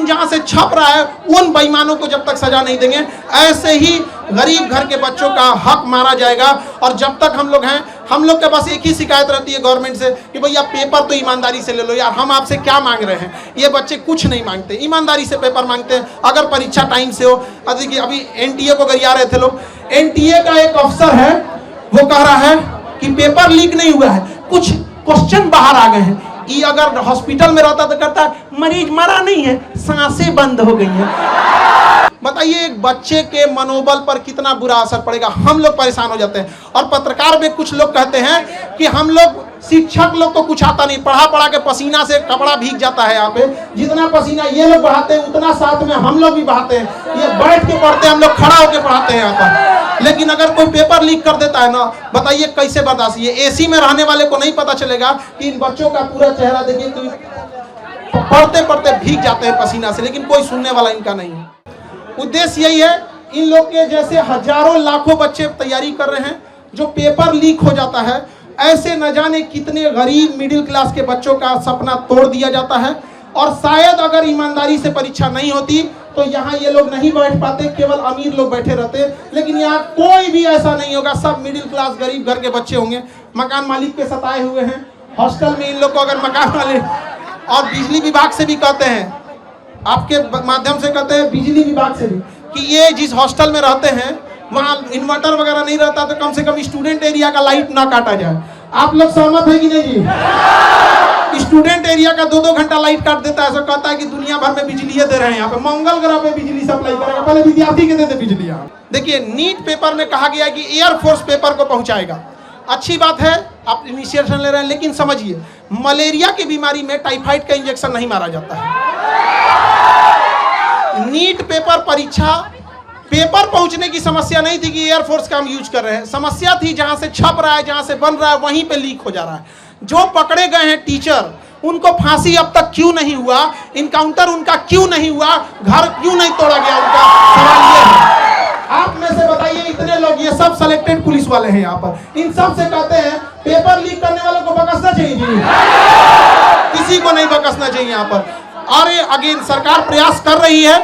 जहां से छप रहा है उन बेईमानों को जब तक सजा नहीं देंगे, ऐसे ही गरीब घर के बच्चों का हक मारा जाएगा। और जब तक हम लोग हैं, हम लोग के पास एक ही शिकायत रहती है गवर्नमेंट से कि भैया पेपर तो ईमानदारी से ले लो यार, हम आपसे क्या मांग रहे हैं। ये बच्चे कुछ नहीं मांगते, ईमानदारी से पेपर मांगते हैं। अगर परीक्षा टाइम से हो, देखिए अभी एनटीए को गरिया रहे थे लोग, एनटीए का एक अफसर है वो कह रहा है कि पेपर लीक नहीं हुआ है, कुछ क्वेश्चन बाहर आ गए हैं। ये अगर हॉस्पिटल में रहता तो कहता है मरीज मरा नहीं है, सांसें बंद हो गई हैं। बताइए एक बच्चे के मनोबल पर कितना बुरा असर पड़ेगा। हम लोग परेशान हो जाते हैं। और पत्रकार में कुछ लोग कहते हैं कि हम लोग शिक्षक लोग को कुछ आता नहीं, पढ़ा पढ़ा के पसीना से कपड़ा भीग जाता है। यहाँ पे जितना पसीना ये लोग बहाते हैं उतना साथ में हम लोग भी बहाते हैं। ये बैठ के पढ़ते हैं, हम लोग खड़ा होकर पढ़ाते हैं यहाँ पर। लेकिन अगर कोई पेपर लीक कर देता है ना, बताइए कैसे बर्दाश्त। ये एसी में रहने वाले को नहीं पता चलेगा कि इन बच्चों का पूरा चेहरा देखिए पढ़ते पढ़ते भीग जाते हैं पसीना से, लेकिन कोई सुनने वाला इनका नहीं है। उद्देश्य यही है, इन लोग के जैसे हजारों लाखों बच्चे तैयारी कर रहे हैं, जो पेपर लीक हो जाता है, ऐसे न जाने कितने गरीब मिडिल क्लास के बच्चों का सपना तोड़ दिया जाता है। और शायद अगर ईमानदारी से परीक्षा नहीं होती तो यहाँ ये लोग नहीं बैठ पाते, केवल अमीर लोग बैठे रहते। लेकिन यहाँ कोई भी ऐसा नहीं होगा, सब मिडिल क्लास गरीब घर के बच्चे होंगे। मकान मालिक के सताए हुए हैं, हॉस्टल में इन लोग को अगर मकान मालिक और बिजली विभाग से भी कहते हैं, आपके माध्यम से कहते हैं बिजली विभाग से भी, कि ये जिस हॉस्टल में रहते हैं वहाँ इन्वर्टर वगैरह नहीं रहता तो कम से कम स्टूडेंट एरिया का लाइट ना काटा जाए। आप लोग सहमत है कि नहीं जी? स्टूडेंट एरिया का 2-2 घंटा लाइट काट देता है, ऐसा कहता है कि दुनिया भर में बिजली दे रहे हैं, यहाँ पे मंगल ग्रह पे बिजली सप्लाई करेगा, पहले विद्यार्थी के दे दे बिजली। देखिए नीट पेपर में कहा गया कि एयरफोर्स पेपर को पहुंचाएगा। अच्छी बात है, आप इनिशिएशन ले रहे हैं, लेकिन समझिए मलेरिया की बीमारी में टाइफाइड का इंजेक्शन नहीं मारा जाता है। नीट पेपर परीक्षा पेपर पहुंचने की समस्या नहीं थी कि एयरफोर्स का हम यूज कर रहे हैं, समस्या थी जहां से छप रहा है, जहां से बन रहा है वहीं पे लीक हो जा रहा है। जो पकड़े गए हैं टीचर, उनको फांसी अब तक क्यों नहीं हुआ, इनकाउंटर उनका क्यों नहीं हुआ, घर क्यों नहीं तोड़ा गया, उनका सवाल ये है। आप में से बताइए, इतने लोग, ये सब सिलेक्टेड पुलिस वाले हैं यहाँ पर, इन सब से कहते हैं पेपर लीक करने वालों को बकसना चाहिए जी, किसी को नहीं बकसना चाहिए यहाँ पर। और अगेन सरकार प्रयास कर रही है,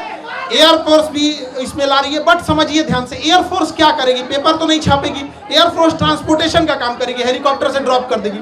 एयरफोर्स भी इसमें ला रही है, बट समझिए ध्यान से, एयरफोर्स क्या करेगी, पेपर तो नहीं छापेगी, एयरफोर्स ट्रांसपोर्टेशन का काम करेगी, हेलीकॉप्टर से ड्रॉप कर देगी।